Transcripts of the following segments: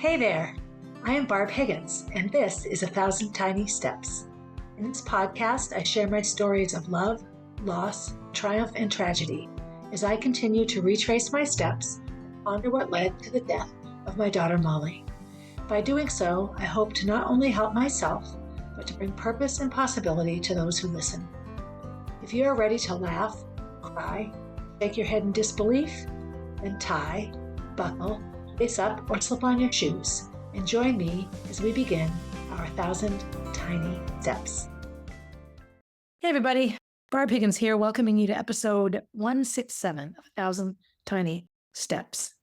Hey there, I am Barb Higgins, and this is 1,000 Tiny Steps. In this podcast, I share my stories of love, loss, triumph, and tragedy as I continue to retrace my steps and ponder what led to the death of my daughter Molly. By doing so, I hope to not only help myself, but to bring purpose and possibility to those who listen. If you are ready to laugh, cry, shake your head in disbelief, then tie, buckle, lace up, or slip on your shoes, and join me as we begin our 1,000 Tiny Steps. Hey everybody, Barb Higgins here, welcoming you to episode 167 of 1,000 Tiny Steps.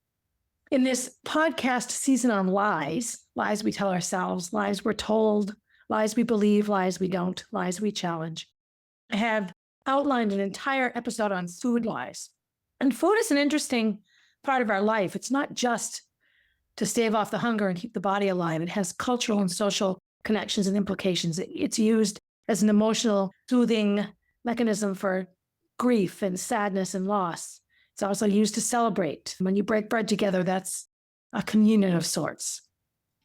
In this podcast season on lies we tell ourselves, lies we're told, lies we believe, lies we don't, lies we challenge, I have outlined an entire episode on food lies. And food is an interesting part of our life. It's not just to stave off the hunger and keep the body alive. It has cultural and social connections and implications. It's used as an emotional soothing mechanism for grief and sadness and loss. It's also used to celebrate. When you break bread together, that's a communion of sorts.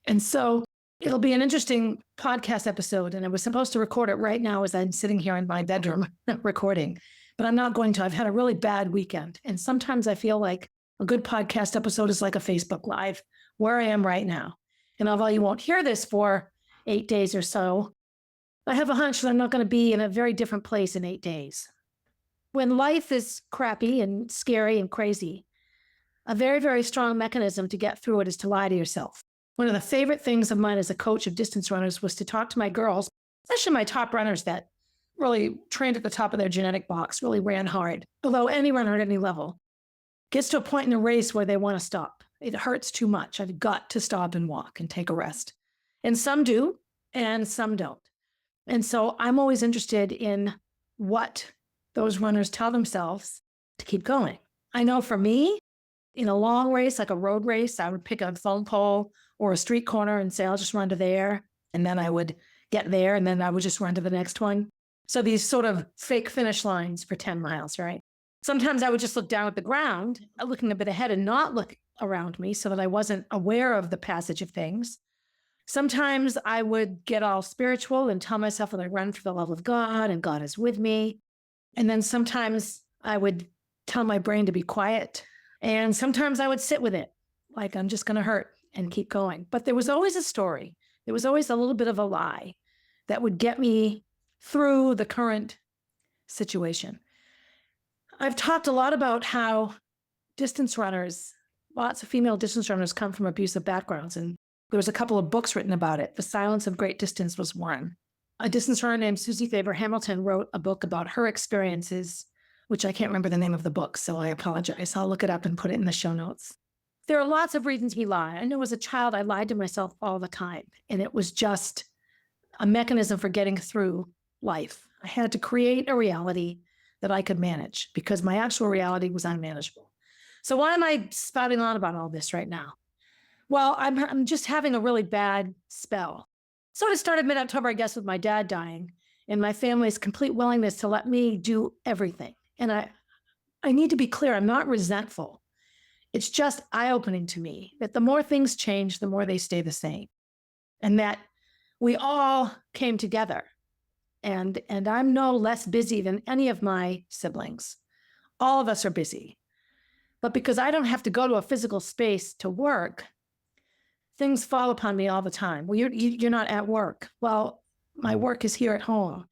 And so it'll be an interesting podcast episode, and I was supposed to record it right now as I'm sitting here in my bedroom recording, but I'm not going to. I've had a really bad weekend, and sometimes I feel like a good podcast episode is like a Facebook Live, where I am right now. And although you won't hear this for 8 days or so, I have a hunch that I'm not going to be in a very different place in 8 days. When life is crappy and scary and crazy, a very, very strong mechanism to get through it is to lie to yourself. One of the favorite things of mine as a coach of distance runners was to talk to my girls, especially my top runners that really trained at the top of their genetic box, really ran hard. Although any runner at any level gets to a point in a race where they want to stop. It hurts too much. I've got to stop and walk and take a rest. And some do, and some don't. And so I'm always interested in what those runners tell themselves to keep going. I know for me, in a long race, like a road race, I would pick a phone pole or a street corner and say, I'll just run to there. And then I would get there, and then I would just run to the next one. So these sort of fake finish lines for 10 miles, right? Sometimes I would just look down at the ground, looking a bit ahead and not look around me so that I wasn't aware of the passage of things. Sometimes I would get all spiritual and tell myself that I run for the love of God and God is with me. And then sometimes I would tell my brain to be quiet. And sometimes I would sit with it, like I'm just going to hurt and keep going. But there was always a story. There was always a little bit of a lie that would get me through the current situation. I've talked a lot about how distance runners, lots of female distance runners come from abusive backgrounds. And there was a couple of books written about it. The Silence of Great Distance was one. A distance runner named Susie Faber Hamilton wrote a book about her experiences, which I can't remember the name of the book, so I apologize. I'll look it up and put it in the show notes. There are lots of reasons we lie. I know as a child, I lied to myself all the time, and it was just a mechanism for getting through life. I had to create a reality that I could manage because my actual reality was unmanageable. So why am I spouting on about all this right now? Well, I'm just having a really bad spell. So it started mid-October, I guess, with my dad dying and my family's complete willingness to let me do everything. And I need to be clear, I'm not resentful. It's just eye-opening to me that the more things change, the more they stay the same. And that we all came together. And I'm no less busy than any of my siblings. All of us are busy. But because I don't have to go to a physical space to work, things fall upon me all the time. Well, you're not at work. Well, my work is here at home.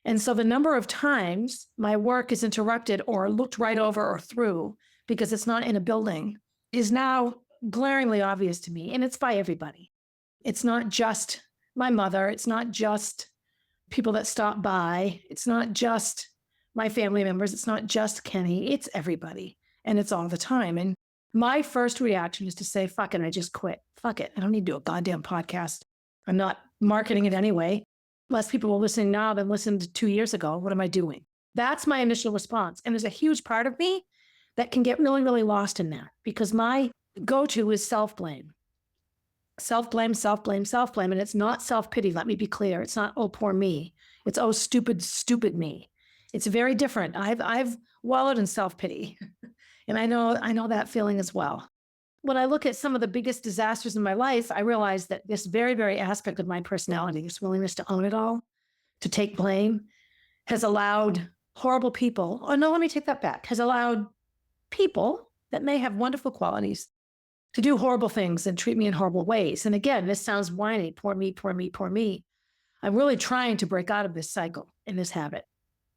And so the number of times my work is interrupted or looked right over or through because it's not in a building is now glaringly obvious to me. And it's by everybody. It's not just my mother. It's not just people that stop by. It's not just my family members. It's not just Kenny. It's everybody. And it's all the time. And my first reaction is to say, fuck it, I just quit. Fuck it. I don't need to do a goddamn podcast. I'm not marketing it anyway. Less people will listen now than listened 2 years ago. What am I doing? That's my initial response. And there's a huge part of me that can get really, really lost in that because my go-to is self-blame. Self-blame, self-blame, self-blame. And it's not self-pity. Let me be clear. It's not, oh, poor me. It's, oh, stupid, stupid me. It's very different. I've wallowed in self-pity. And I know that feeling as well. when I look at some of the biggest disasters in my life, I realize that this very, very aspect of my personality, this willingness to own it all, to take blame, has allowed horrible people, oh no, let me take that back, has allowed people that may have wonderful qualities to do horrible things and treat me in horrible ways. And again, this sounds whiny, poor me, poor me, poor me. I'm really trying to break out of this cycle and this habit.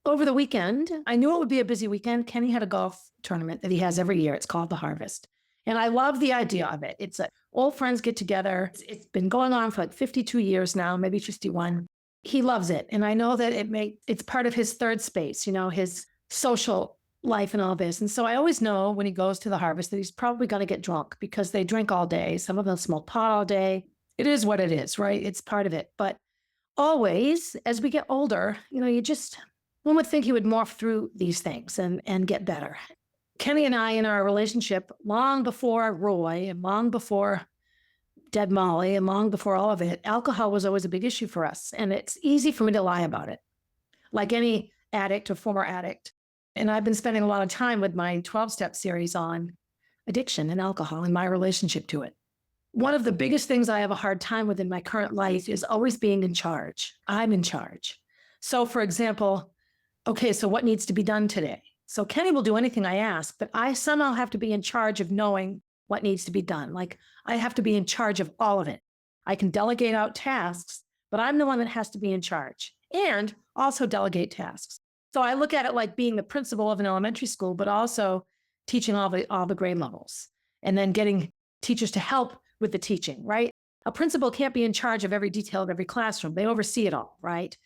Over the weekend, I knew it would be a busy weekend. Kenny had a golf tournament that he has every year. It's called the Harvest. And I love the idea of it. It's old friends get together. It's been going on for like 52 years now, maybe 51. He loves it. And I know that it's part of his third space, his social life and all this. And so I always know when he goes to the Harvest that he's probably going to get drunk because they drink all day. Some of them smoke pot all day. It is what it is, right? It's part of it. But always, as we get older, one would think he would morph through these things and get better. Kenny and I, in our relationship, long before Roy and long before Dead Molly and long before all of it, alcohol was always a big issue for us. And it's easy for me to lie about it, like any addict or former addict. And I've been spending a lot of time with my 12-step series on addiction and alcohol and my relationship to it. One of the biggest things I have a hard time with in my current life is always being in charge. I'm in charge. So, for example, okay, so what needs to be done today? So Kenny will do anything I ask, but I somehow have to be in charge of knowing what needs to be done. Like I have to be in charge of all of it. I can delegate out tasks, but I'm the one that has to be in charge and also delegate tasks. So I look at it like being the principal of an elementary school, but also teaching all the grade levels and then getting teachers to help with the teaching, right? A principal can't be in charge of every detail of every classroom. They oversee it all, right?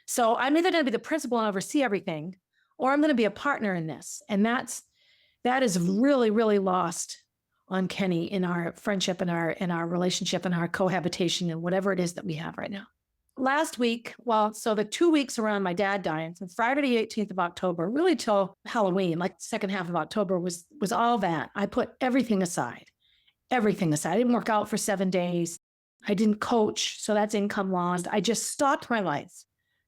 So I'm either going to be the principal and oversee everything, or I'm going to be a partner in this. And that is really, really lost on Kenny in our friendship and our relationship and our cohabitation and whatever it is that we have right now. Last week, so the 2 weeks around my dad dying, from Friday the 18th of October, really till Halloween, like the second half of October, was all that. I put everything aside. I didn't work out for 7 days. I didn't coach, so that's income lost. I just stopped my life,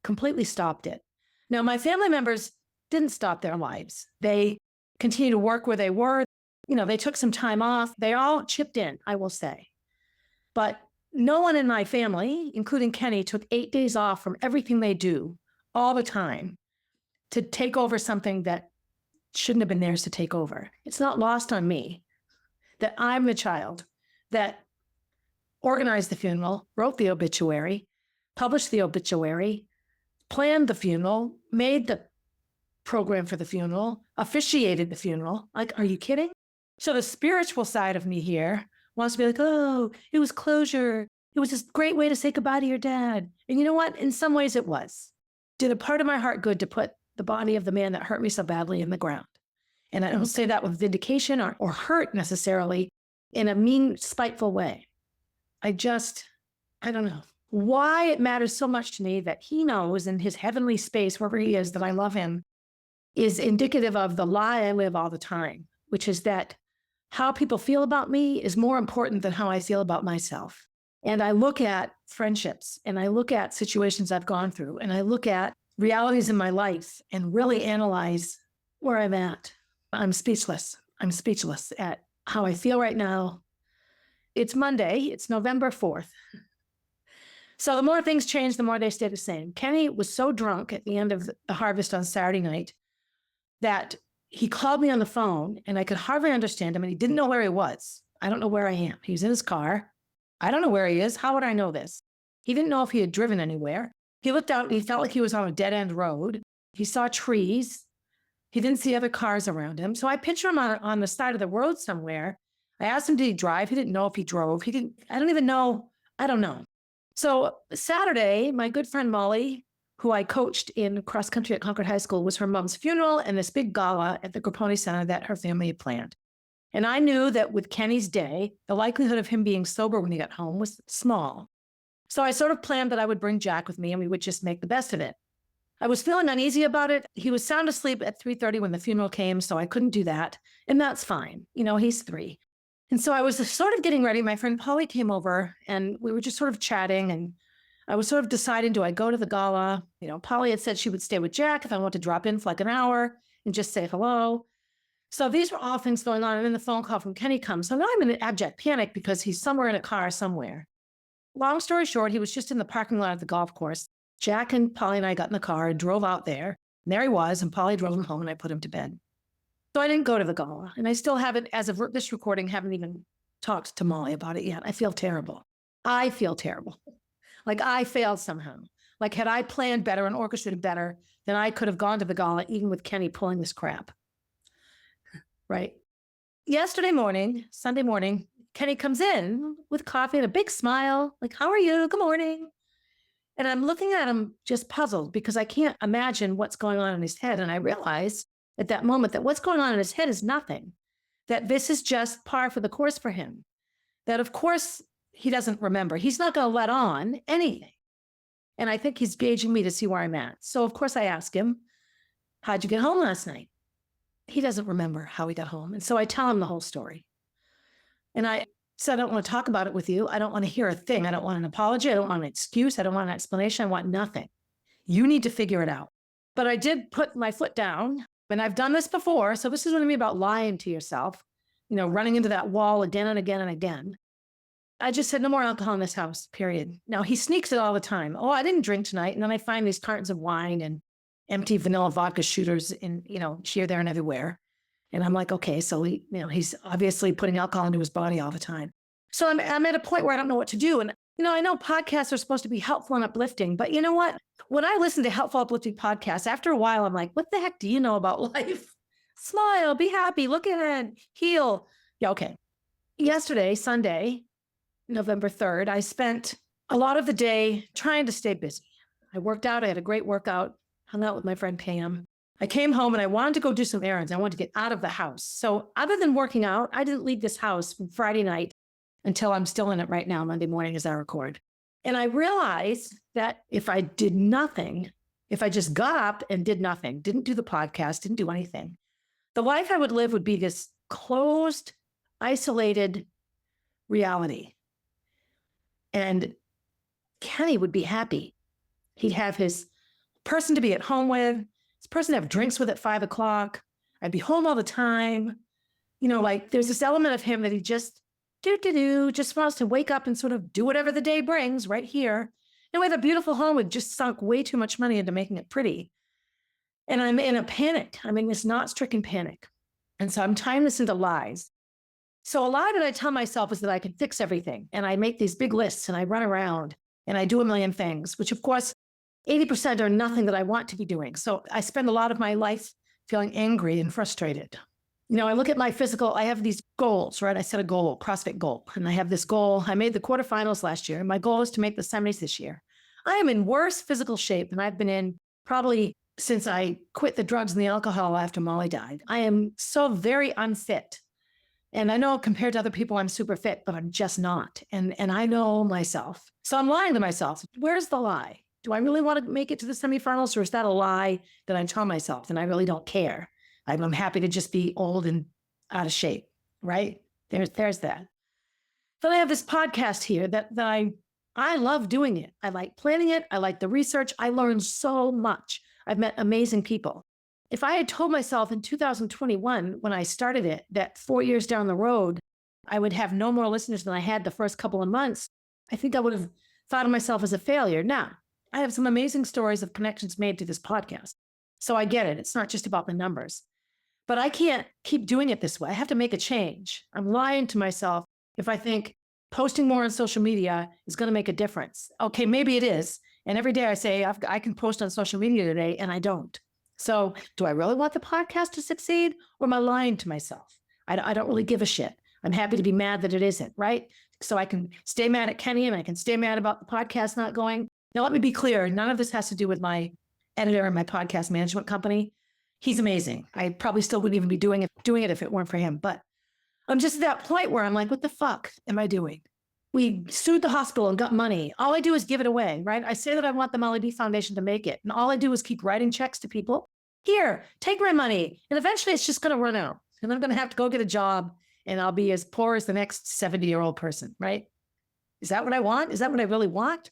completely stopped it. Now, my family members didn't stop their lives. They continued to work where they were. They took some time off. They all chipped in, I will say. But no one in my family, including Kenny, took 8 days off from everything they do all the time to take over something that shouldn't have been theirs to take over. It's not lost on me that I'm the child that organized the funeral, wrote the obituary, published the obituary, planned the funeral, made the program for the funeral, officiated the funeral. Like, are you kidding? So the spiritual side of me here wants to be like, oh, it was closure. It was this great way to say goodbye to your dad. And you know what? In some ways it was. Did a part of my heart good to put the body of the man that hurt me so badly in the ground. And I don't say that with vindication or hurt necessarily in a mean, spiteful way. I don't know why it matters so much to me that he knows in his heavenly space, wherever he is, that I love him, is indicative of the lie I live all the time, which is that how people feel about me is more important than how I feel about myself. And I look at friendships and I look at situations I've gone through and I look at realities in my life and really analyze where I'm at. I'm speechless. At how I feel right now. It's Monday. It's November 4th. So the more things change, the more they stay the same. Kenny was so drunk at the end of the Harvest on Saturday night that he called me on the phone and I could hardly understand him and he didn't know where he was. I don't know where I am. He was in his car. I don't know where he is. How would I know this? He didn't know if he had driven anywhere. He looked out and he felt like he was on a dead-end road. He saw trees. He didn't see other cars around him. So I picture him on the side of the road somewhere. I asked him, did he drive? He didn't know if he drove. I don't even know. I don't know. So Saturday, my good friend Molly, who I coached in cross country at Concord High School, was her mom's funeral and this big gala at the Grapponi Center that her family had planned. And I knew that with Kenny's day, the likelihood of him being sober when he got home was small. So I sort of planned that I would bring Jack with me and we would just make the best of it. I was feeling uneasy about it. He was sound asleep at 3:30 when the funeral came, so I couldn't do that. And that's fine. He's 3. And so I was sort of getting ready. My friend Polly came over and we were just sort of chatting and I was sort of deciding, do I go to the gala? Polly had said she would stay with Jack if I wanted to drop in for like an hour and just say hello. So these were all things going on. And then the phone call from Kenny comes. So now I'm in an abject panic because he's somewhere in a car somewhere. Long story short, he was just in the parking lot of the golf course. Jack and Polly and I got in the car and drove out there. And there he was. And Polly drove him home and I put him to bed. So I didn't go to the gala. And I still haven't, as of this recording, haven't even talked to Molly about it yet. I feel terrible. I feel terrible. Like I failed somehow. Like had I planned better and orchestrated better, then I could have gone to the gala even with Kenny pulling this crap. Right. Yesterday morning, Sunday morning, Kenny comes in with coffee and a big smile. Like, how are you? Good morning. And I'm looking at him just puzzled because I can't imagine what's going on in his head. And I realized at that moment that what's going on in his head is nothing, that this is just par for the course for him, that of course he doesn't remember. He's not going to let on anything. And I think he's gauging me to see where I'm at. So of course I ask him, how'd you get home last night? He doesn't remember how he got home. And so I tell him the whole story. And I said, I don't want to talk about it with you. I don't want to hear a thing. I don't want an apology. I don't want an excuse. I don't want an explanation. I want nothing. You need to figure it out. But I did put my foot down, and I've done this before. So this is what I mean about lying to yourself, running into that wall again and again and again. I just said, no more alcohol in this house, period. Now he sneaks it all the time. Oh, I didn't drink tonight. And then I find these cartons of wine and empty vanilla vodka shooters in, here, there, and everywhere. And I'm like, okay, so he's obviously putting alcohol into his body all the time. So I'm at a point where I don't know what to do. And, I know podcasts are supposed to be helpful and uplifting, but you know what? When I listen to helpful, uplifting podcasts, after a while, I'm like, what the heck do you know about life? Smile, be happy, look ahead, heal. Yeah, okay. Yesterday, Sunday, November 3rd, I spent a lot of the day trying to stay busy. I worked out. I had a great workout, hung out with my friend Pam. I came home and I wanted to go do some errands. I wanted to get out of the house. So other than working out, I didn't leave this house from Friday night until I'm still in it right now, Monday morning as I record. And I realized that if I did nothing, if I just got up and did nothing, didn't do the podcast, didn't do anything, the life I would live would be this closed, isolated reality. And Kenny would be happy. He'd have his person to be at home with, his person to have drinks with at 5 o'clock. I'd be home all the time. There's this element of him that he just just wants to wake up and sort of do whatever the day brings right here. And we have a beautiful home. We've just sunk way too much money into making it pretty. And I'm in a panic. I'm in this not-stricken panic. And so I'm tying this into lies. So a lie that I tell myself is that I can fix everything. And I make these big lists and I run around and I do a million things, which of course, 80% are nothing that I want to be doing. So I spend a lot of my life feeling angry and frustrated. I look at my physical, I have these goals, right? I set a goal, CrossFit goal. And I have this goal. I made the quarterfinals last year. And my goal is to make the semis this year. I am in worse physical shape than I've been in probably since I quit the drugs and the alcohol after Molly died. I am so very unfit. And I know compared to other people, I'm super fit, but I'm just not. And I know myself. So I'm lying to myself. Where's the lie? Do I really want to make it to the semifinals, or is that a lie that I tell myself and I really don't care? I'm happy to just be old and out of shape, right? There's that. Then I have this podcast here that I love doing it. I like planning it. I like the research. I learned so much. I've met amazing people. If I had told myself in 2021, when I started it, that 4 years down the road, I would have no more listeners than I had the first couple of months, I think I would have thought of myself as a failure. Now, I have some amazing stories of connections made to this podcast. So I get it. It's not just about the numbers. But I can't keep doing it this way. I have to make a change. I'm lying to myself if I think posting more on social media is going to make a difference. Okay, maybe it is. And every day I say, I can post on social media today, and I don't. So do I really want the podcast to succeed, or am I lying to myself? I don't really give a shit. I'm happy to be mad that it isn't, right? So I can stay mad at Kenny and I can stay mad about the podcast not going. Now, let me be clear. None of this has to do with my editor and my podcast management company. He's amazing. I probably still wouldn't even be doing it if it weren't for him. But I'm just at that point where I'm like, what the fuck am I doing? We sued the hospital and got money. All I do is give it away, right? I say that I want the Molly B Foundation to make it. And all I do is keep writing checks to people. Here, take my money. And eventually it's just going to run out. And I'm going to have to go get a job and I'll be as poor as the next 70-year-old person, right? Is that what I want? Is that what I really want?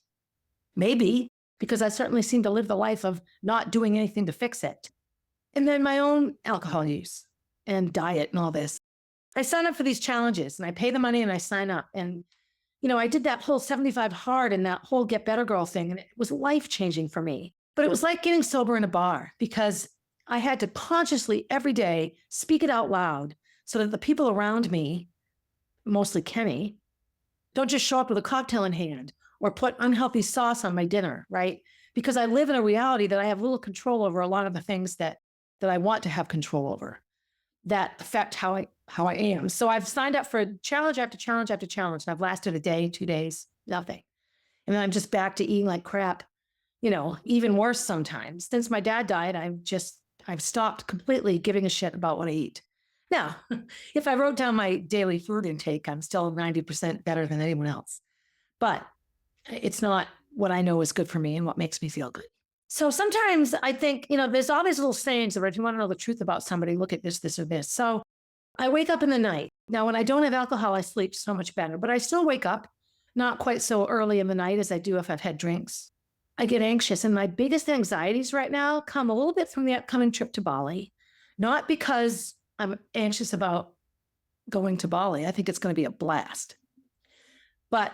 Maybe, because I certainly seem to live the life of not doing anything to fix it. And then my own alcohol use and diet and all this. I sign up for these challenges and I pay the money and I sign up. And, I did that whole 75 hard and that whole Get Better Girl thing. And it was life-changing for me. But it was like getting sober in a bar because I had to consciously every day speak it out loud so that the people around me, mostly Kenny, don't just show up with a cocktail in hand or put unhealthy sauce on my dinner, right? Because I live in a reality that I have little control over a lot of the things that I want to have control over that affect how I am. So I've signed up for challenge after challenge after challenge. And I've lasted a day, 2 days, nothing. And then I'm just back to eating like crap, even worse sometimes. Since my dad died, I've stopped completely giving a shit about what I eat. Now, if I wrote down my daily food intake, I'm still 90% better than anyone else. But it's not what I know is good for me and what makes me feel good. So sometimes I think, there's all these little sayings that if you want to know the truth about somebody, look at this, this, or this. So I wake up in the night. Now, when I don't have alcohol, I sleep so much better, but I still wake up not quite so early in the night as I do if I've had drinks. I get anxious, and my biggest anxieties right now come a little bit from the upcoming trip to Bali, not because I'm anxious about going to Bali. I think it's going to be a blast. But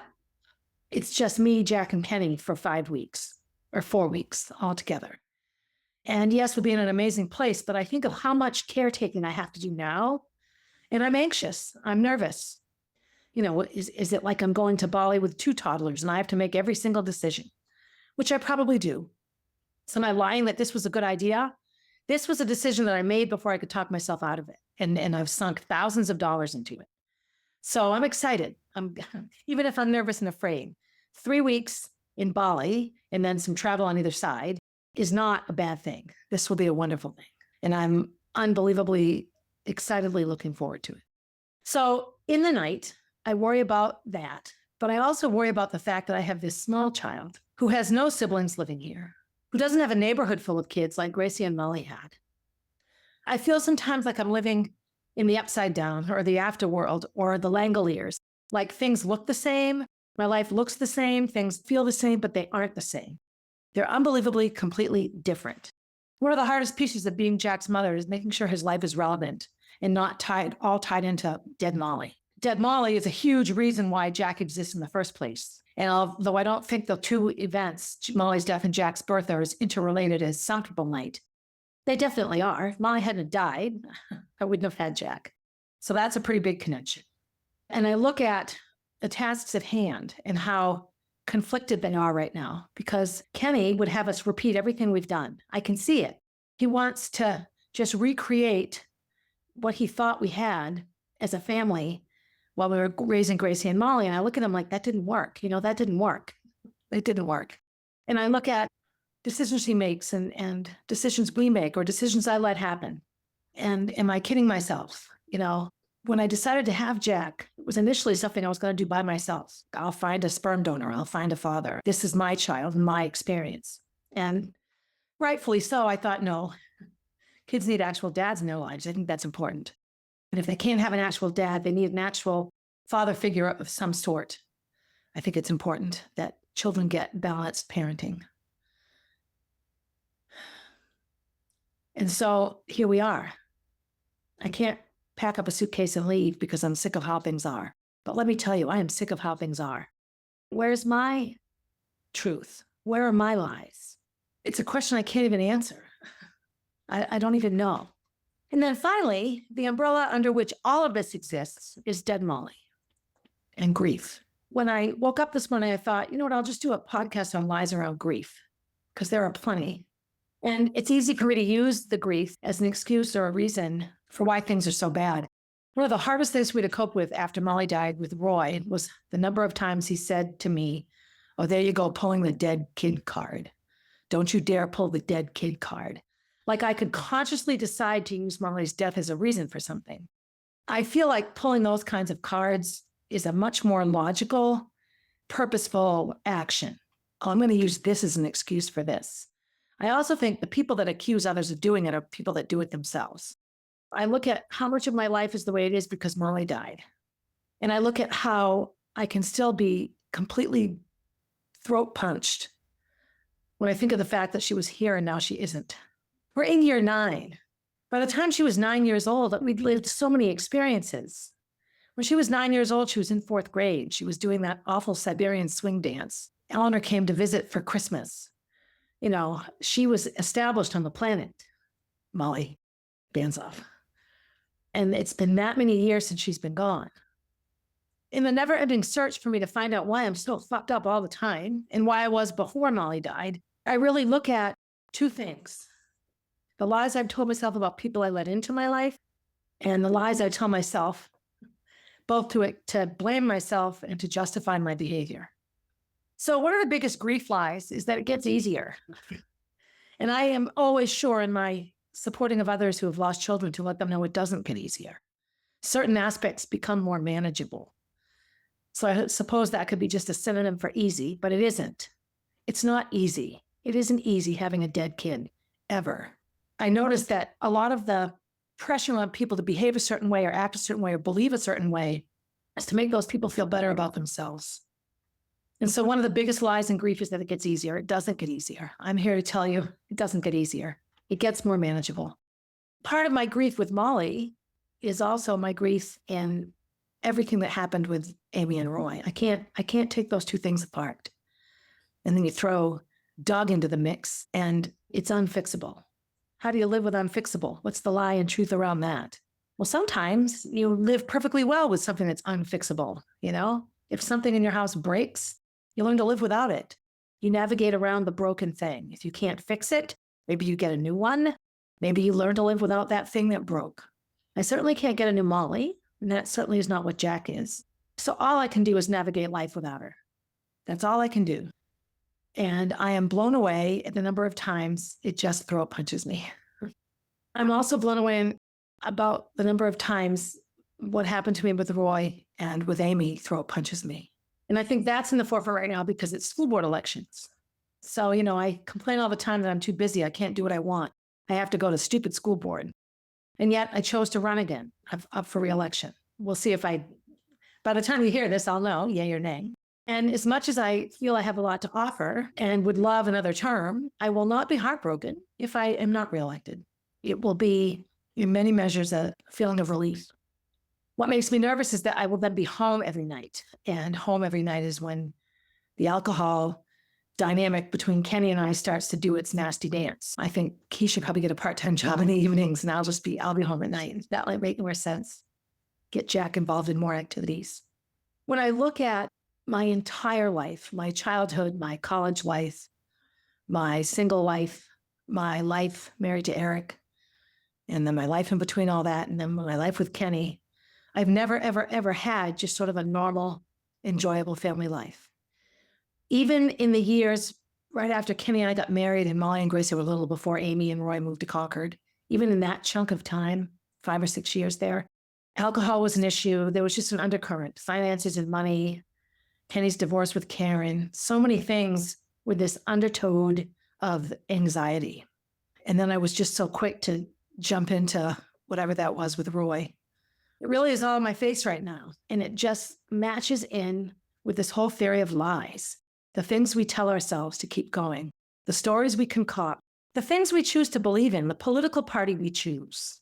it's just me, Jack, and Kenny for 5 weeks or 4 weeks altogether. And yes, we'll be in an amazing place, but I think of how much caretaking I have to do now, and I'm anxious. I'm nervous. Is it like I'm going to Bali with 2 toddlers and I have to make every single decision? Which I probably do. So am I lying that this was a good idea? This was a decision that I made before I could talk myself out of it. And I've sunk thousands of dollars into it. So I'm excited. Even if I'm nervous and afraid. 3 weeks in Bali and then some travel on either side is not a bad thing. This will be a wonderful thing. And I'm unbelievably, excitedly looking forward to it. So in the night, I worry about that. But I also worry about the fact that I have this small child who has no siblings living here, who doesn't have a neighborhood full of kids like Gracie and Molly had. I feel sometimes like I'm living in the upside down or the afterworld or the Langoliers. Like things look the same, my life looks the same, things feel the same, but they aren't the same. They're unbelievably, completely different. One of the hardest pieces of being Jack's mother is making sure his life is relevant and not all tied into dead Molly. Dead Molly is a huge reason why Jack exists in the first place. And although I don't think the 2 events, Molly's death and Jack's birth, are as interrelated as some people might, they definitely are. If Molly hadn't died, I wouldn't have had Jack. So that's a pretty big connection. And I look at the tasks at hand and how conflicted they are right now, because Kenny would have us repeat everything we've done. I can see it. He wants to just recreate what he thought we had as a family while we were raising Gracie and Molly. And I look at him like, that didn't work. That didn't work. It didn't work. And I look at decisions he makes and decisions we make or decisions I let happen. And am I kidding myself? When I decided to have Jack, it was initially something I was going to do by myself. I'll find a sperm donor. I'll find a father. This is my child and my experience. And rightfully so, I thought, no, kids need actual dads in their lives. I think that's important. And if they can't have an actual dad, they need an actual father figure of some sort. I think it's important that children get balanced parenting. And so here we are. I can't pack up a suitcase and leave because I'm sick of how things are. But let me tell you, I am sick of how things are. Where's my truth? Where are my lies? It's a question I can't even answer. I don't even know. And then finally, the umbrella under which all of this exists is dead Molly and grief. When I woke up this morning, I thought, you know what, I'll just do a podcast on lies around grief because there are plenty. And it's easy for me to use the grief as an excuse or a reason for why things are so bad. One of the hardest things for me to cope with after Molly died with Roy was the number of times he said to me, oh, there you go, pulling the dead kid card. Don't you dare pull the dead kid card. Like I could consciously decide to use Molly's death as a reason for something. I feel like pulling those kinds of cards is a much more logical, purposeful action. Oh, I'm going to use this as an excuse for this. I also think the people that accuse others of doing it are people that do it themselves. I look at how much of my life is the way it is because Molly died. And I look at how I can still be completely throat punched when I think of the fact that she was here and now she isn't. We're in year 9. By the time she was 9 years old, we'd lived so many experiences. When she was 9 years old, she was in fourth grade. She was doing that awful Siberian swing dance. Eleanor came to visit for Christmas. She was established on the planet, Molly Banzoff. And it's been that many years since she's been gone. In the never-ending search for me to find out why I'm so fucked up all the time and why I was before Molly died, I really look at two things. The lies I've told myself about people I let into my life, and the lies I tell myself, both to blame myself and to justify my behavior. So one of the biggest grief lies is that it gets easier. And I am always sure in my supporting of others who have lost children to let them know it doesn't get easier. Certain aspects become more manageable. So I suppose that could be just a synonym for easy, but it isn't. It's not easy. It isn't easy having a dead kid, ever. I noticed that a lot of the pressure on people to behave a certain way or act a certain way or believe a certain way is to make those people feel better about themselves. And so one of the biggest lies in grief is that it gets easier. It doesn't get easier. I'm here to tell you it doesn't get easier. It gets more manageable. Part of my grief with Molly is also my grief in everything that happened with Amy and Roy. I can't take those two things apart. And then you throw Doug into the mix and it's unfixable. How do you live with unfixable? What's the lie and truth around that? Well, sometimes you live perfectly well with something that's unfixable. If something in your house breaks, you learn to live without it. You navigate around the broken thing. If you can't fix it, maybe you get a new one. Maybe you learn to live without that thing that broke. I certainly can't get a new Molly, and that certainly is not what Jack is. So all I can do is navigate life without her. That's all I can do. And I am blown away at the number of times it just throat punches me. I'm also blown away about the number of times what happened to me with Roy and with Amy throat punches me. And I think that's in the forefront right now because it's school board elections. So, I complain all the time that I'm too busy. I can't do what I want. I have to go to stupid school board. And yet I chose to run again, up for re-election. We'll see by the time you hear this, I'll know, yay or nay. And as much as I feel I have a lot to offer and would love another term, I will not be heartbroken if I am not reelected. It will be, in many measures, a feeling of relief. What makes me nervous is that I will then be home every night. And home every night is when the alcohol dynamic between Kenny and I starts to do its nasty dance. I think he should probably get a part-time job in the evenings and I'll be home at night. That might make more sense. Get Jack involved in more activities. When I look at my entire life, my childhood, my college life, my single life, my life married to Eric, and then my life in between all that, and then my life with Kenny, I've never, ever, ever had just sort of a normal, enjoyable family life. Even in the years right after Kenny and I got married and Molly and Gracie were little before Amy and Roy moved to Concord, even in that chunk of time, 5 or 6 years there, alcohol was an issue. There was just an undercurrent, finances and money, Kenny's divorce with Karen, so many things with this undertow of anxiety. And then I was just so quick to jump into whatever that was with Roy. It really is all in my face right now. And it just matches in with this whole theory of lies, the things we tell ourselves to keep going, the stories we concoct, the things we choose to believe in, the political party we choose,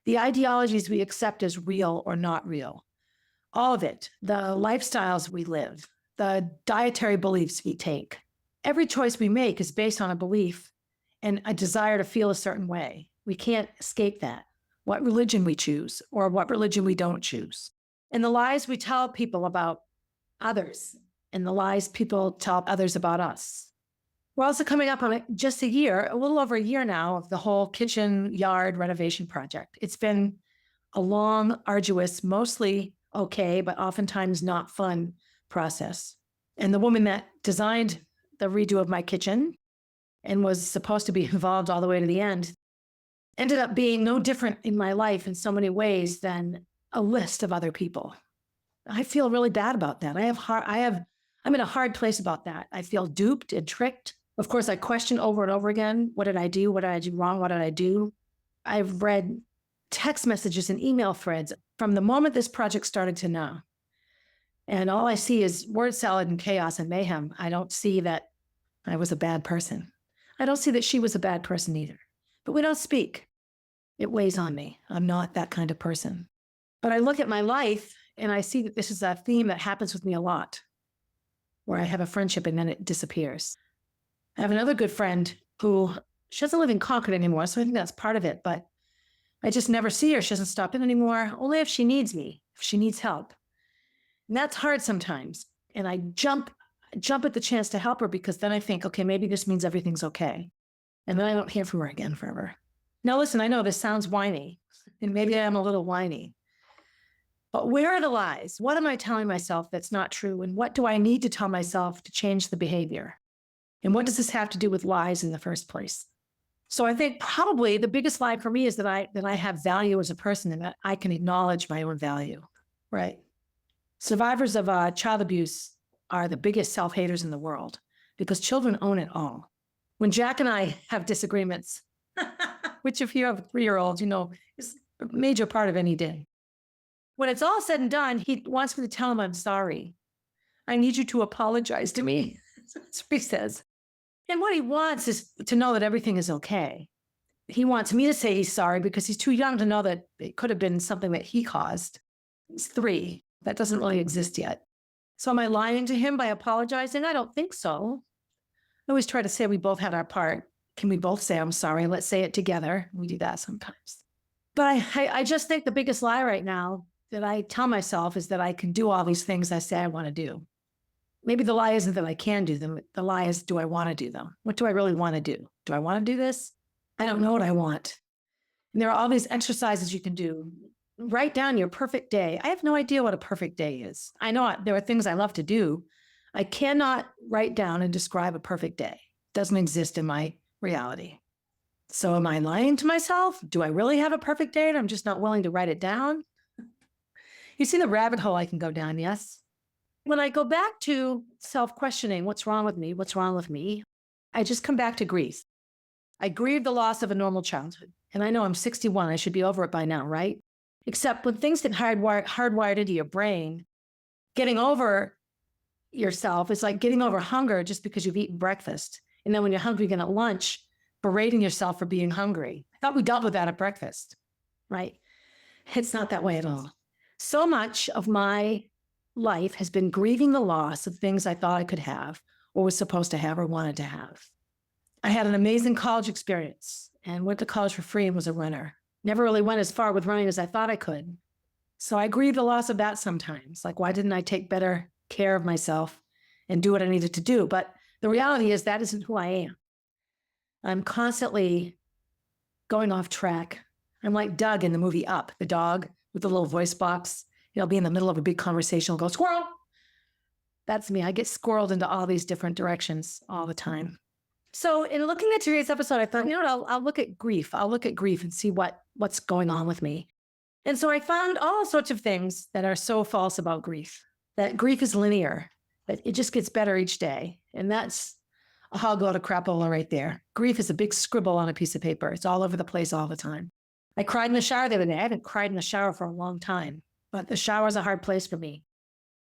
the ideologies we accept as real or not real. All of it, the lifestyles we live, the dietary beliefs we take. Every choice we make is based on a belief and a desire to feel a certain way. We can't escape that. What religion we choose or what religion we don't choose. And the lies we tell people about others and the lies people tell others about us. We're also coming up on just a little over a year now of the whole kitchen yard renovation project. It's been a long, arduous, mostly okay, but oftentimes not fun process. And the woman that designed the redo of my kitchen and was supposed to be involved all the way to the end ended up being no different in my life in so many ways than a list of other people. I feel really bad about that. I'm in a hard place about that. I feel duped and tricked. Of course, I question over and over again, what did I do? What did I do wrong? What did I do? I've read text messages and email threads from the moment this project started to now. And all I see is word salad and chaos and mayhem. I don't see that I was a bad person. I don't see that she was a bad person either. But we don't speak. It weighs on me. I'm not that kind of person. But I look at my life and I see that this is a theme that happens with me a lot, where I have a friendship and then it disappears. I have another good friend who, she doesn't live in Concord anymore, so I think that's part of it, but I just never see her. She doesn't stop in anymore, only if she needs me, if she needs help. And that's hard sometimes. And I jump at the chance to help her because then I think, okay, maybe this means everything's okay. And then I don't hear from her again forever. Now, listen, I know this sounds whiny, and maybe I am a little whiny, but where are the lies? What am I telling myself that's not true? And what do I need to tell myself to change the behavior? And what does this have to do with lies in the first place? So I think probably the biggest lie for me is that I have value as a person and that I can acknowledge my own value, right? Survivors of child abuse are the biggest self-haters in the world because children own it all. When Jack and I have disagreements, which if you have a 3-year-old, you know, is a major part of any day. When it's all said and done, he wants me to tell him I'm sorry. I need you to apologize to me. That's what he says. And what he wants is to know that everything is okay. He wants me to say he's sorry because he's too young to know that it could have been something that he caused. He's 3. That doesn't really exist yet. So am I lying to him by apologizing? I don't think so. I always try to say we both had our part. Can we both say, I'm sorry? Let's say it together. We do that sometimes. But I just think the biggest lie right now that I tell myself is that I can do all these things I say I want to do. Maybe the lie isn't that I can do them. The lie is, do I want to do them? What do I really want to do? Do I want to do this? I don't know what I want. And there are all these exercises you can do. Write down your perfect day. I have no idea what a perfect day is. I know there are things I love to do. I cannot write down and describe a perfect day. It doesn't exist in my reality. So am I lying to myself? Do I really have a perfect day and I'm just not willing to write it down? You see the rabbit hole I can go down, yes? When I go back to self-questioning, what's wrong with me? What's wrong with me? I just come back to grief. I grieve the loss of a normal childhood. And I know I'm 61. I should be over it by now, right? Except when things get hardwired into your brain, getting over yourself is like getting over hunger just because you've eaten breakfast. And then when you're hungry again at lunch, berating yourself for being hungry. I thought we dealt with that at breakfast, right? It's not that way at all. So much of my life has been grieving the loss of things I thought I could have or was supposed to have or wanted to have. I had an amazing college experience and went to college for free and was a runner. Never really went as far with running as I thought I could. So I grieve the loss of that sometimes. Like, why didn't I take better care of myself and do what I needed to do? But the reality is that isn't who I am. I'm constantly going off track. I'm like Doug in the movie Up, the dog with the little voice box. He'll be in the middle of a big conversation and go, squirrel. That's me. I get squirreled into all these different directions all the time. So in looking at today's episode, I thought, you know what, I'll look at grief. I'll look at grief and see what's going on with me. And so I found all sorts of things that are so false about grief, that grief is linear, that it just gets better each day. And that's a hog load of crapola right there. Grief is a big scribble on a piece of paper. It's all over the place all the time. I cried in the shower the other day. I haven't cried in the shower for a long time, but the shower is a hard place for me.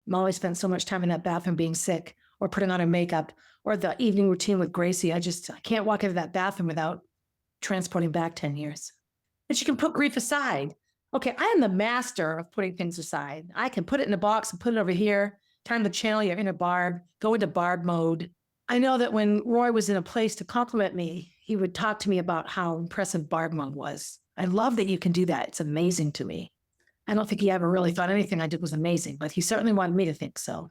I'm always spent so much time in that bathroom being sick or putting on her makeup or the evening routine with Gracie. I can't walk into that bathroom without transporting back 10 years. And she can put grief aside. Okay, I am the master of putting things aside. I can put it in a box and put it over here, time to channel your inner Barb, go into Barb mode. I know that when Roy was in a place to compliment me, he would talk to me about how impressive Barb mode was. I love that you can do that. It's amazing to me. I don't think he ever really thought anything I did was amazing, but he certainly wanted me to think so.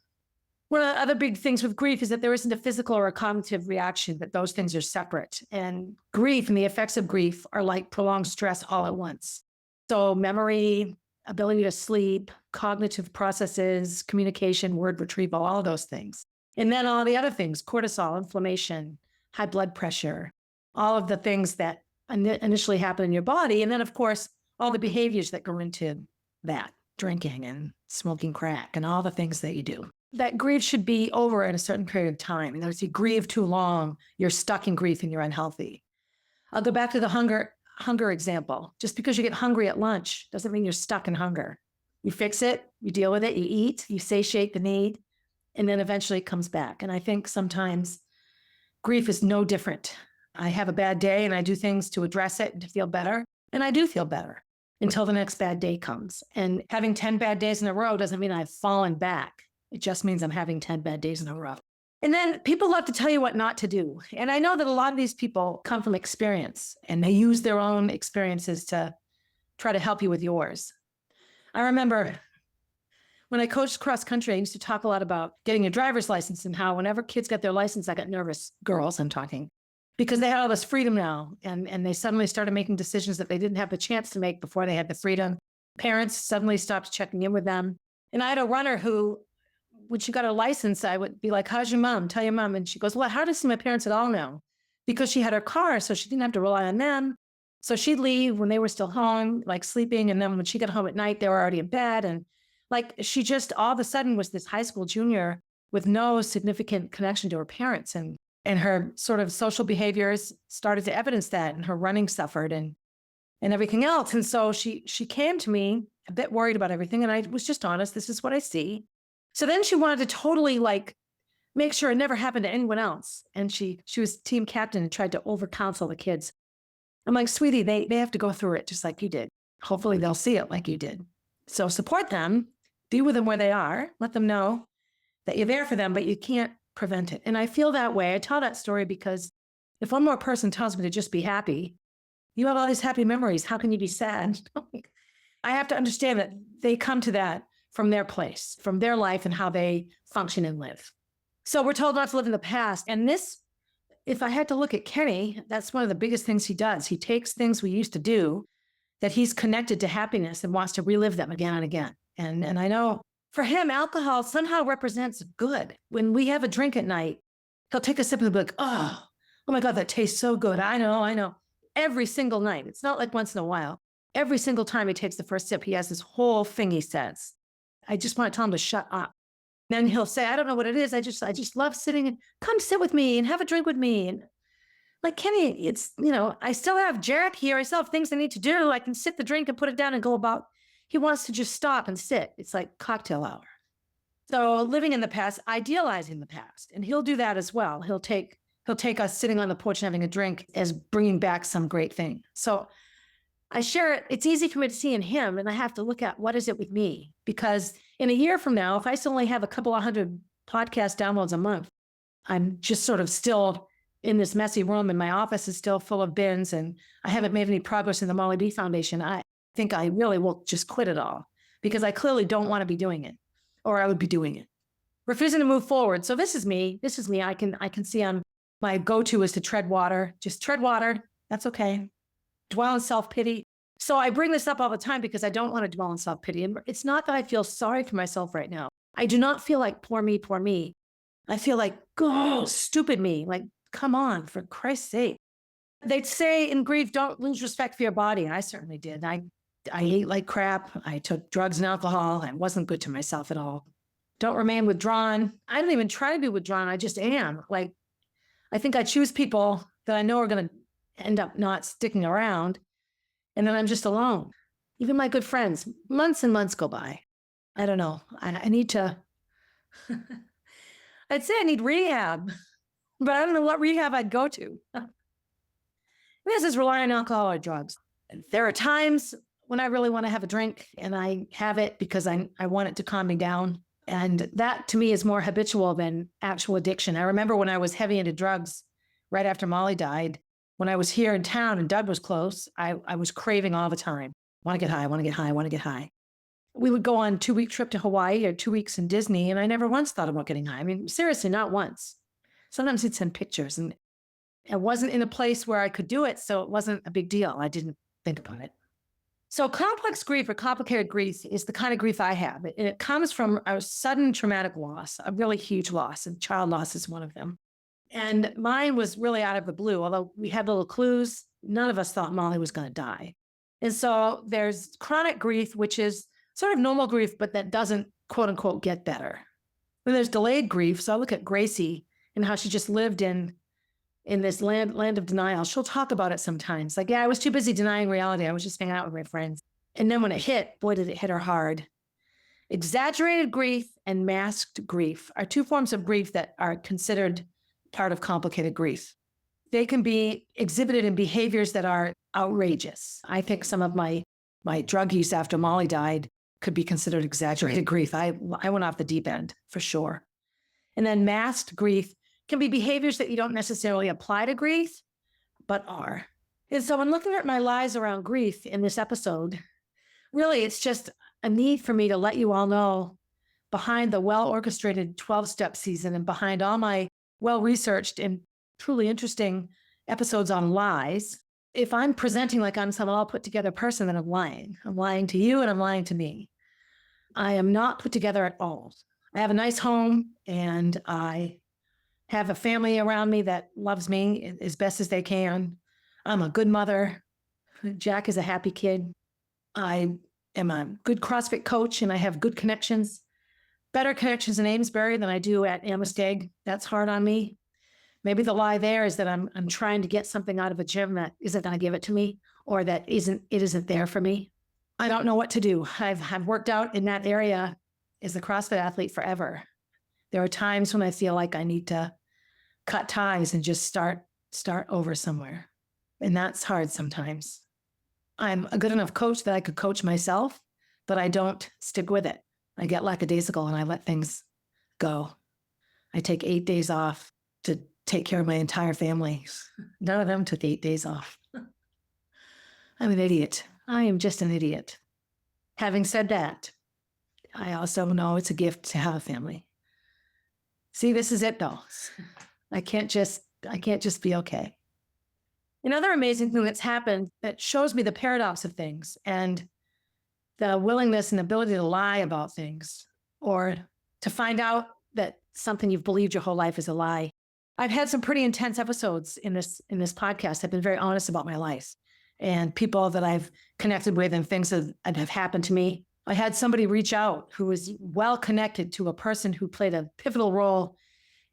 One of the other big things with grief is that there isn't a physical or a cognitive reaction, that those things are separate. And grief and the effects of grief are like prolonged stress all at once. So memory, ability to sleep, cognitive processes, communication, word retrieval, all of those things. And then all the other things, cortisol, inflammation, high blood pressure, all of the things that initially happen in your body. And then, of course, all the behaviors that go into that, drinking and smoking crack and all the things that you do. That grief should be over at a certain period of time. And if you grieve too long, you're stuck in grief and you're unhealthy. I'll go back to the hunger example. Just because you get hungry at lunch doesn't mean you're stuck in hunger. You fix it, you deal with it, you eat, you satiate the need, and then eventually it comes back. And I think sometimes grief is no different. I have a bad day and I do things to address it and to feel better. And I do feel better until the next bad day comes. And having 10 bad days in a row doesn't mean I've fallen back. It just means I'm having 10 bad days in a row. And then people love to tell you what not to do. And I know that a lot of these people come from experience and they use their own experiences to try to help you with yours. I remember when I coached cross country, I used to talk a lot about getting a driver's license and how whenever kids got their license, I got nervous. Girls, I'm talking, because they had all this freedom now. And they suddenly started making decisions that they didn't have the chance to make before they had the freedom. Parents suddenly stopped checking in with them. And I had a runner who, when she got her license, I would be like, how's your mom? Tell your mom. And she goes, well, how does see my parents at all now? Because she had her car, so she didn't have to rely on them. So she'd leave when they were still home, like sleeping. And then when she got home at night, they were already in bed. And like, she just all of a sudden was this high school junior with no significant connection to her parents. And her sort of social behaviors started to evidence that, and her running suffered and everything else. And so she came to me a bit worried about everything. And I was just honest. This is what I see. So then she wanted to totally like make sure it never happened to anyone else. And she was team captain and tried to over counsel the kids. I'm like, sweetie, they have to go through it just like you did. Hopefully they'll see it like you did. So support them, be with them where they are, let them know that you're there for them, but you can't prevent it. And I feel that way. I tell that story because if one more person tells me to just be happy, you have all these happy memories. How can you be sad? I have to understand that they come to that from their place, from their life and how they function and live. So we're told not to live in the past. And this, if I had to look at Kenny, that's one of the biggest things he does. He takes things we used to do that he's connected to happiness and wants to relive them again and again. And I know for him, alcohol somehow represents good. When we have a drink at night, he'll take a sip and be like, oh my God, that tastes so good. I know. Every single night. It's not like once in a while. Every single time he takes the first sip, he has this whole thing he says. I just want to tell him to shut up. Then he'll say, I don't know what it is. I just love sitting and come sit with me and have a drink with me. And like, Kenny, it's, I still have Jack here. I still have things I need to do. I can sit the drink and put it down and go about. He wants to just stop and sit. It's like cocktail hour. So living in the past, idealizing the past. And he'll do that as well. He'll take us sitting on the porch and having a drink as bringing back some great thing. So I share it. It's easy for me to see in him, and I have to look at what is it with me? Because in a year from now, if I still only have a couple of hundred podcast downloads a month, I'm just sort of still in this messy room, and my office is still full of bins, and I haven't made any progress in the Molly B Foundation. I think I really will just quit it all because I clearly don't want to be doing it, or I would be doing it. Refusing to move forward. So this is me. I can see my go-to is to tread water. Just tread water. That's okay. Dwell in self-pity. So I bring this up all the time because I don't want to dwell in self-pity. And it's not that I feel sorry for myself right now. I do not feel like poor me, poor me. I feel like, oh, stupid me. Like, come on, for Christ's sake. They'd say in grief, don't lose respect for your body. And I certainly did. I ate like crap. I took drugs and alcohol. I wasn't good to myself at all. Don't remain withdrawn. I don't even try to be withdrawn. I just am. Like, I think I choose people that I know are going to end up not sticking around. And then I'm just alone. Even my good friends, months and months go by. I don't know. I need to, I'd say I need rehab, but I don't know what rehab I'd go to. This is rely on alcohol or drugs. There are times when I really want to have a drink and I have it because I want it to calm me down. And that to me is more habitual than actual addiction. I remember when I was heavy into drugs right after Molly died, when I was here in town and Doug was close, I was craving all the time. Want to get high. We would go on a 2-week trip to Hawaii or 2 weeks in Disney, and I never once thought about getting high. I mean, seriously, not once. Sometimes he'd send pictures, and I wasn't in a place where I could do it, so it wasn't a big deal. I didn't think about it. So complex grief or complicated grief is the kind of grief I have. And it comes from a sudden traumatic loss, a really huge loss, and child loss is one of them. And mine was really out of the blue. Although we had little clues, none of us thought Molly was going to die. And so there's chronic grief, which is sort of normal grief, but that doesn't, quote unquote, get better. Then there's delayed grief. So I look at Gracie and how she just lived in this land of denial. She'll talk about it sometimes. Like, yeah, I was too busy denying reality. I was just hanging out with my friends. And then when it hit, boy, did it hit her hard. Exaggerated grief and masked grief are two forms of grief that are considered part of complicated grief. They can be exhibited in behaviors that are outrageous. I think some of my drug use after Molly died could be considered exaggerated grief. I went off the deep end for sure. And then masked grief can be behaviors that you don't necessarily apply to grief, but are. And so when looking at my lies around grief in this episode, really it's just a need for me to let you all know behind the well-orchestrated 12-step season and behind all my well-researched and truly interesting episodes on lies, if I'm presenting like I'm some all put together person, then I'm lying. I'm lying to you and I'm lying to me. I am not put together at all. I have a nice home and I have a family around me that loves me as best as they can. I'm a good mother. Jack is a happy kid. I am a good CrossFit coach and I have good connections, better connections in Amesbury than I do at Amistad. That's hard on me. Maybe the lie there is that I'm trying to get something out of a gym that isn't going to give it to me or that isn't there for me. I don't know what to do. I've worked out in that area as a CrossFit athlete forever. There are times when I feel like I need to cut ties and just start over somewhere. And that's hard sometimes. I'm a good enough coach that I could coach myself, but I don't stick with it. I get lackadaisical and I let things go. I take 8 days off to take care of my entire family. None of them took 8 days off. I'm an idiot. I am just an idiot. Having said that, I also know it's a gift to have a family. See, this is it though. I can't just be okay. Another amazing thing that's happened that shows me the paradox of things and the willingness and ability to lie about things or to find out that something you've believed your whole life is a lie. I've had some pretty intense episodes in this podcast. I've been very honest about my life and people that I've connected with and things that have happened to me. I had somebody reach out who was well connected to a person who played a pivotal role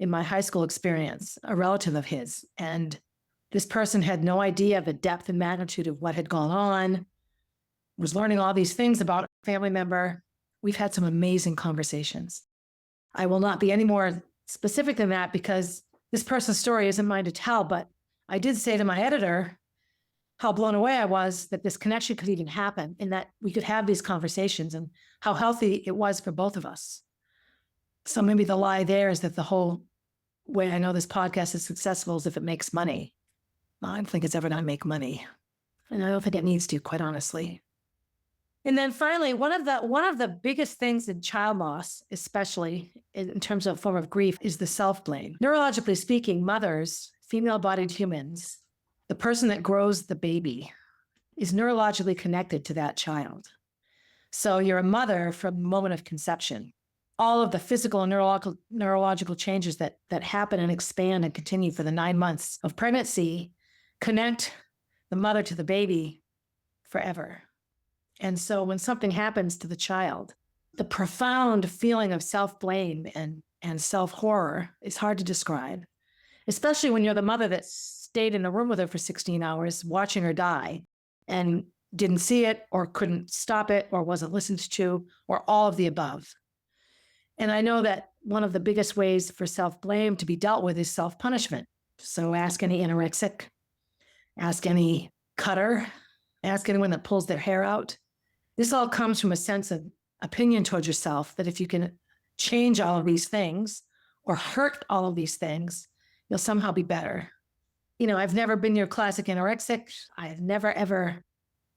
in my high school experience, a relative of his. And this person had no idea the depth and magnitude of what had gone on, was learning all these things about a family member. We've had some amazing conversations. I will not be any more specific than that because this person's story isn't mine to tell, but I did say to my editor how blown away I was that this connection could even happen and that we could have these conversations and how healthy it was for both of us. So maybe the lie there is that the whole way I know this podcast is successful is if it makes money. I don't think it's ever going to make money. And I don't think it needs to, quite honestly. And then finally, one of the biggest things in child loss, especially in terms of form of grief, is the self-blame. Neurologically speaking, mothers, female-bodied humans, the person that grows the baby is neurologically connected to that child. So you're a mother from the moment of conception. All of the physical and neurological changes that happen and expand and continue for the 9 months of pregnancy connect the mother to the baby forever. And so when something happens to the child, the profound feeling of self-blame and self-horror is hard to describe, especially when you're the mother that stayed in the room with her for 16 hours watching her die and didn't see it or couldn't stop it or wasn't listened to or all of the above. And I know that one of the biggest ways for self-blame to be dealt with is self-punishment. So ask any anorexic, ask any cutter, ask anyone that pulls their hair out. This all comes from a sense of opinion towards yourself that if you can change all of these things or hurt all of these things, you'll somehow be better. You know, I've never been your classic anorexic. I've never, ever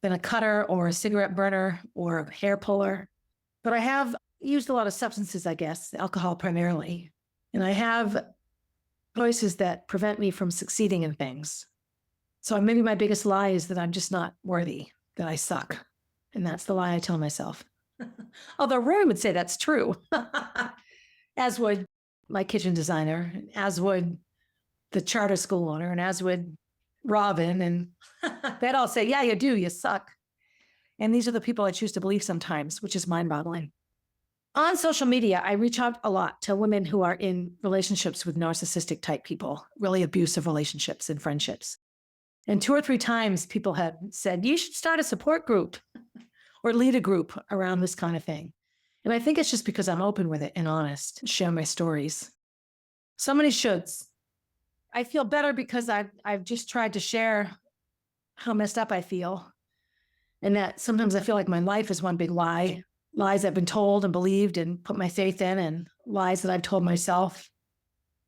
been a cutter or a cigarette burner or a hair puller, but I have used a lot of substances, I guess, alcohol primarily. And I have choices that prevent me from succeeding in things. So maybe my biggest lie is that I'm just not worthy, that I suck. And that's the lie I tell myself. Although Roy would say that's true, as would my kitchen designer, as would the charter school owner, and as would Robin. And they'd all say, yeah, you do, you suck. And these are the people I choose to believe sometimes, which is mind-boggling. On social media, I reach out a lot to women who are in relationships with narcissistic type people, really abusive relationships and friendships. And 2 or 3 times people have said, you should start a support group or lead a group around this kind of thing. And I think it's just because I'm open with it and honest, and share my stories. So many shoulds. I feel better because I've just tried to share how messed up I feel. And that sometimes I feel like my life is one big lie. Lies I've been told and believed and put my faith in, and lies that I've told myself.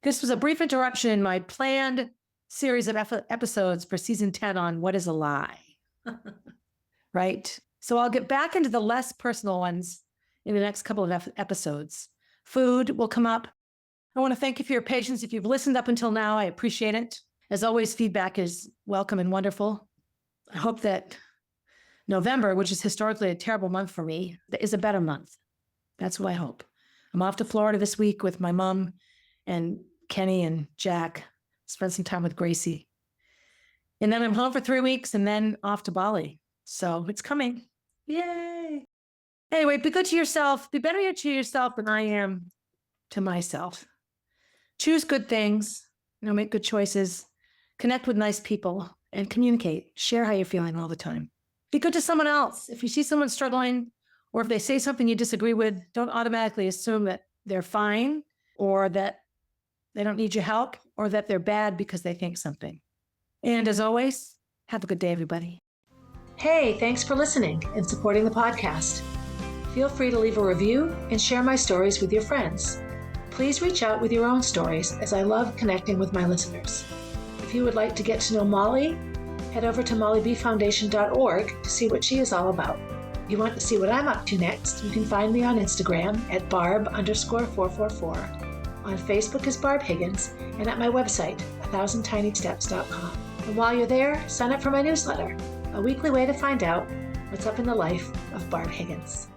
This was a brief interruption in my planned series of episodes for season 10 on what is a lie. Right? So I'll get back into the less personal ones in the next couple of episodes. Food will come up. I want to thank you for your patience. If you've listened up until now, I appreciate it. As always, feedback is welcome and wonderful. I hope that November, which is historically a terrible month for me, is a better month. That's what I hope. I'm off to Florida this week with my mom and Kenny and Jack. Spend some time with Gracie. And then I'm home for 3 weeks and then off to Bali. So it's coming. Yay. Anyway, be good to yourself. Be better to yourself than I am to myself. Choose good things, make good choices, connect with nice people, and communicate. Share how you're feeling all the time. Be good to someone else. If you see someone struggling, or if they say something you disagree with, don't automatically assume that they're fine, or that they don't need your help, or that they're bad because they think something. And as always, have a good day, everybody. Hey, thanks for listening and supporting the podcast. Feel free to leave a review and share my stories with your friends. Please reach out with your own stories, as I love connecting with my listeners. If you would like to get to know Molly, head over to mollybfoundation.org to see what she is all about. If you want to see what I'm up to next, you can find me on Instagram at barb_444, on Facebook as Barb Higgins, and at my website, 1000tinysteps.com. And while you're there, sign up for my newsletter, a weekly way to find out what's up in the life of Barb Higgins.